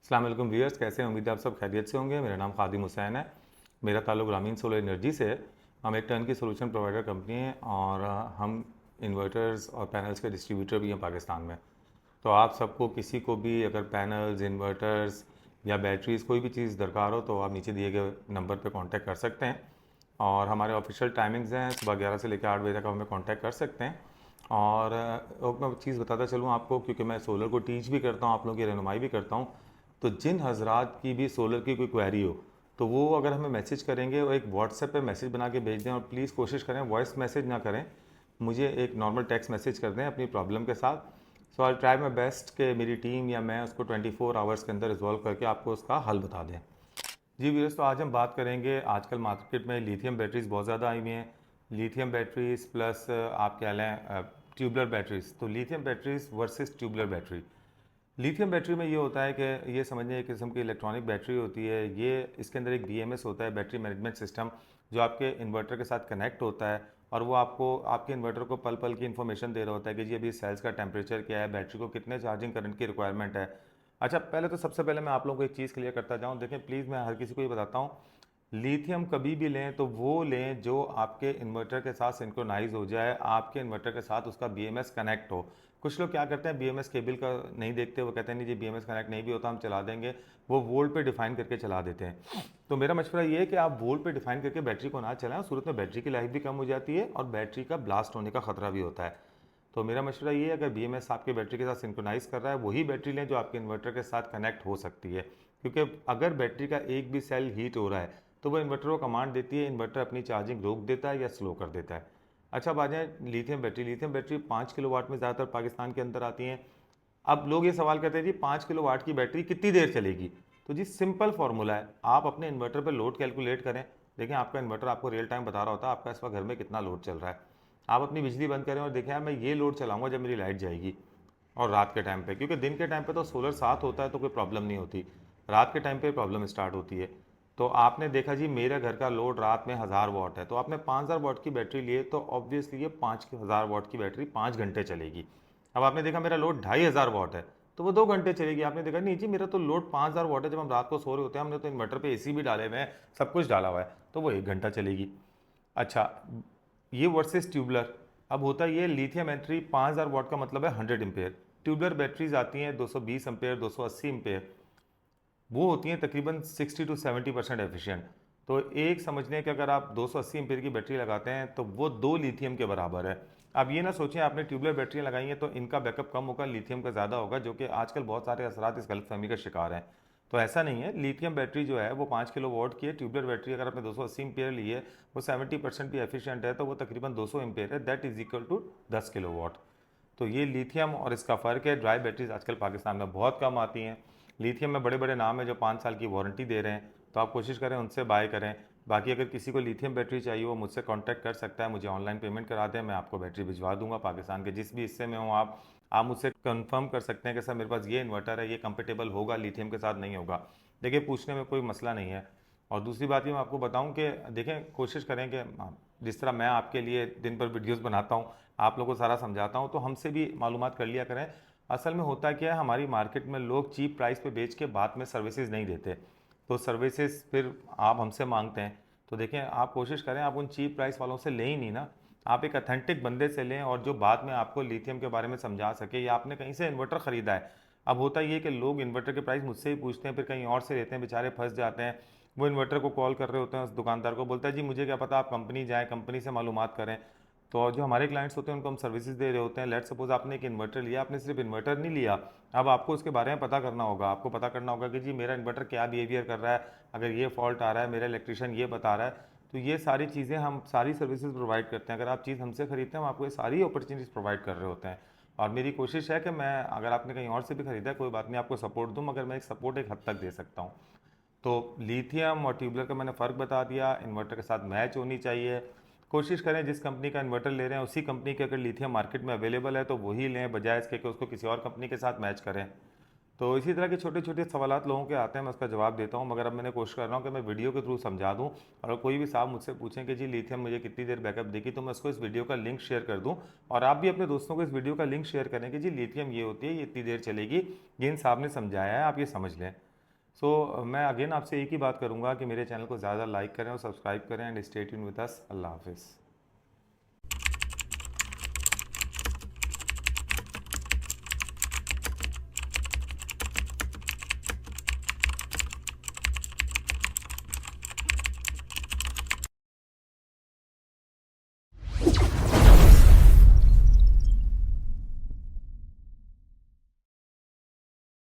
अस्सलाम वालेकुम व्यूअर्स, कैसे हैं? उम्मीद है आप सब खैरियत से होंगे। मेरा नाम खादिम हुसैन है। मेरा ताल्लुक ग्रामीण सोलर एनर्जी से है। हम एक टर्न की सोल्यूशन प्रोवाइडर कंपनी है और हम इन्वर्टर्स और पैनल्स के डिस्ट्रीब्यूटर भी हैं पाकिस्तान में। तो आप सबको किसी को भी अगर पैनल्स, इन्वर्टर्स या बैटरीज़ कोई भी चीज़ दरकार हो तो आप नीचे दिए गए नंबर पर कॉन्टैक्ट कर सकते हैं। और हमारे ऑफिशियल टाइमिंग्स हैं, सुबह 11 से लेकर 8 बजे तक आप हमें कॉन्टैक्ट कर सकते हैं। और मैं चीज़ बताता चलूँ आपको, क्योंकि मैं सोलर को टीच भी करता हूँ, आप लोगों की रहनुमाई भी करता हूँ। तो जिन हजरात की भी सोलर की कोई क्वेरी हो तो वो अगर हमें मैसेज करेंगे और एक व्हाट्सएप पे मैसेज बना के भेज दें, और प्लीज़ कोशिश करें वॉइस मैसेज ना करें, मुझे एक नॉर्मल टेक्स्ट मैसेज कर दें अपनी प्रॉब्लम के साथ। सो आई ट्राई माई बेस्ट कि मेरी टीम या मैं उसको 24 आवर्स के अंदर रिजॉल्व करके आपको उसका हल बता दें। जी वीरस, तो आज हम बात करेंगे, आजकल मार्केट में लिथियम बैटरीज बहुत ज़्यादा आई हुई हैं। लिथियम बैटरीज प्लस आप कह लें ट्यूबलर बैटरीज। तो lithium batteries versus tubular battery. Lithium battery में ये होता है कि ये समझिए एक किस्म की इलेक्ट्रॉनिक बैटरी होती है। ये इसके अंदर एक बीएमएस होता है, बैटरी मैनेजमेंट सिस्टम, जो आपके इन्वर्टर के साथ कनेक्ट होता है और वो आपको आपके इन्वर्टर को पल पल की इन्फॉर्मेशन दे रहा होता है कि जी अभी सेल्स का टेम्परेचर क्या है, बैटरी को कितने चार्जिंग करंट की रिक्वायरमेंट है। अच्छा, पहले तो सबसे पहले मैं आप लोगों को एक चीज़ क्लियर करता जाऊँ। देखें प्लीज़, मैं हर किसी को ये बताता हूँ, लिथियम कभी भी लें तो वो लें जो आपके इन्वर्टर के साथ सिंक्रोनाइज हो जाए, आपके इन्वर्टर के साथ उसका बीएमएस कनेक्ट हो। कुछ लोग क्या करते हैं, बीएमएस केबल का नहीं देखते, वो कहते हैं नहीं जी बीएमएस कनेक्ट नहीं भी होता हम चला देंगे, वो वोल्ट पे डिफाइन करके चला देते हैं। तो मेरा मशवरा ये है कि आप वोल्ट पे डिफाइन करके बैटरी को ना चलाएं, सूरत में बैटरी की लाइफ भी कम हो जाती है और बैटरी का ब्लास्ट होने का खतरा भी होता है। तो मेरा मशवरा ये है, अगर बीएमएस आपके बैटरी के साथ सिंक्रोनाइज कर रहा है, वही बैटरी लें जो आपके इन्वर्टर के साथ कनेक्ट हो सकती है। क्योंकि अगर बैटरी का एक भी सेल हीट हो रहा है तो वो इन्वर्टर को कमांड देती है, इन्वर्टर अपनी चार्जिंग रोक देता है या स्लो कर देता है। अच्छा, अब आ जाए lithium battery. Lithium battery 5 kilowatt में ज़्यादातर पाकिस्तान के अंदर आती हैं। अब लोग ये सवाल करते हैं जी 5 किलोवाट की बैटरी कितनी देर चलेगी। तो जी सिंपल फार्मूला है, आप अपने इन्वर्टर पर लोड कैलकुलेट करें। देखें आपका इन्वर्टर आपको रियल टाइम बता रहा होता है आपका इस वक्त घर में कितना लोड चल रहा है। आप अपनी बिजली बंद करें और देखें यार मैं ये लोड चलाऊंगा जब मेरी लाइट जाएगी। और रात के टाइम पे, क्योंकि दिन के टाइम पे तो सोलर साथ होता है तो कोई प्रॉब्लम नहीं होती, रात के टाइम पे प्रॉब्लम स्टार्ट होती है। तो आपने देखा जी मेरे घर का लोड रात में 1000 वाट है, तो आपने 5000 वाट की बैटरी लिए तो ऑब्वियसली ये 5000 वाट की बैटरी 5 घंटे चलेगी। अब आपने देखा मेरा लोड 2500 वाट है तो वो 2 घंटे चलेगी। आपने देखा नहीं जी मेरा तो लोड 5000 वाट है, जब हम रात को सो रहे होते हैं हमने तो इन्वर्टर पे एसी भी डाले हुए हैं, सब कुछ डाला हुआ है, तो वो 1 घंटा चलेगी। अच्छा, ये वर्सेस ट्यूबलर। अब होता ये लिथियम एंट्री 5000 वाट का मतलब है 100 एम्पेयर। ट्यूबलर बैटरीज आती हैं 220 एम्पेयर, 280 एम्पेयर, वो होती हैं तकरीबन 60 to 70% एफिशिएंट। तो एक समझ लें कि अगर आप 280 एम्पेयर की बैटरी लगाते हैं तो वो 2 लिथियम के बराबर है। अब ये ना सोचें आपने ट्यूबलर बैटरियाँ लगाई हैं तो इनका बैकअप कम होगा, लिथियम का ज़्यादा होगा, जो कि आजकल बहुत सारे असरात इस गलतफहमी का शिकार हैं। तो ऐसा नहीं है, लिथियम बैटरी जो है वो 5 किलोवाट की है। ट्यूबलर बैटरी अगर आपने 280 एम्पेयर ली है, वो 70% भी एफिशिएंट है, तो वो तकरीबन 200 एम्पेयर है, that is equal to 10 kilowatt. तो ये लिथियम और इसका फ़र्क है। ड्राई बैटरीज आजकल पाकिस्तान में बहुत कम आती हैं। लिथियम में बड़े बड़े नाम हैं जो 5 साल की वारंटी दे रहे हैं, तो आप कोशिश करें उनसे बाय करें। बाकी अगर किसी को लिथियम बैटरी चाहिए वो मुझसे कांटेक्ट कर सकता है, मुझे ऑनलाइन पेमेंट करा दें, मैं आपको बैटरी भिजवा दूंगा पाकिस्तान के जिस भी हिस्से में हो आप मुझसे कंफर्म कर सकते हैं कि सर मेरे पास ये इन्वर्टर है, ये कंपेटेबल होगा लिथियम के साथ, नहीं होगा। देखिए पूछने में कोई मसला नहीं है। और दूसरी बात ये मैं आपको बताऊं कि देखें कोशिश करें कि जिस तरह मैं आपके लिए दिन भर वीडियोस बनाता हूं, आप लोगों को सारा समझाता हूं, तो हमसे भी मालूमात कर लिया करें। असल में होता क्या है, हमारी मार्केट में लोग चीप प्राइस पे बेच के बाद में सर्विसेज नहीं देते, तो सर्विसेज फिर आप हमसे मांगते हैं। तो देखें आप कोशिश करें आप उन चीप प्राइस वालों से लें ही नहीं ना, आप एक अथेंटिक बंदे से लें और जो बाद में आपको लिथियम के बारे में समझा सके, या आपने कहीं से इन्वर्टर ख़रीदा है। अब होता ये कि लोग इन्वर्टर के प्राइस मुझसे ही पूछते हैं, फिर कहीं और से लेते हैं, बेचारे फंस जाते हैं। वो इन्वर्टर को कॉल कर रहे होते हैं, उस दुकानदार को बोलता है जी मुझे क्या पता, आप कंपनी जाएँ, कंपनी से मालूमात करें। तो जो हमारे क्लाइंट्स होते हैं उनको हम सर्विसेज दे रहे होते हैं। लेट सपोज आपने एक इन्वर्टर लिया, आपने सिर्फ इन्वर्टर नहीं लिया, अब आपको उसके बारे में पता करना होगा। आपको पता करना होगा कि जी मेरा इन्वर्टर क्या बिहेवियर कर रहा है, अगर ये फॉल्ट आ रहा है, मेरा इलेक्ट्रिशियन ये बता रहा है। तो ये सारी चीज़ें हम सारी सर्विसेज प्रोवाइड करते हैं। अगर आप चीज़ हमसे खरीदते हैं हम आपको ये सारी अपॉर्चुनिटीज़ प्रोवाइड कर रहे होते हैं। और मेरी कोशिश है कि मैं, अगर आपने कहीं और से भी खरीदा है कोई बात नहीं, आपको सपोर्ट दूँ, मगर मैं एक सपोर्ट एक हद तक दे सकता हूँ। तो लिथियम और ट्यूबलर का मैंने फ़र्क बता दिया, इन्वर्टर के साथ मैच होनी चाहिए। कोशिश करें जिस कंपनी का इन्वर्टर ले रहे हैं उसी कंपनी के अगर लिथियम मार्केट में अवेलेबल है तो वही लें, बजाय इसके कि उसको किसी और कंपनी के साथ मैच करें। तो इसी तरह के छोटे छोटे सवालात लोगों के आते हैं, मैं उसका जवाब देता हूँ, मगर अब मैंने कोशिश कर रहा हूँ कि मैं वीडियो के थ्रू समझा दूँ। और कोई भी साहब मुझसे पूछें कि जी लिथियम मुझे कितनी देर बैकअप देगी, तो मैं उसको इस वीडियो का लिंक शेयर कर दूँ। और आप भी अपने दोस्तों को इस वीडियो का लिंक शेयर करें कि जी लिथियम ये होती है, ये इतनी देर चलेगी, ये इन साहब ने समझाया है, आप ये समझ लें। सो मैं अगेन आपसे एक ही बात करूँगा कि मेरे चैनल को ज़्यादा लाइक करें और सब्सक्राइब करें and stay tuned with us. अल्लाह हाफिज़।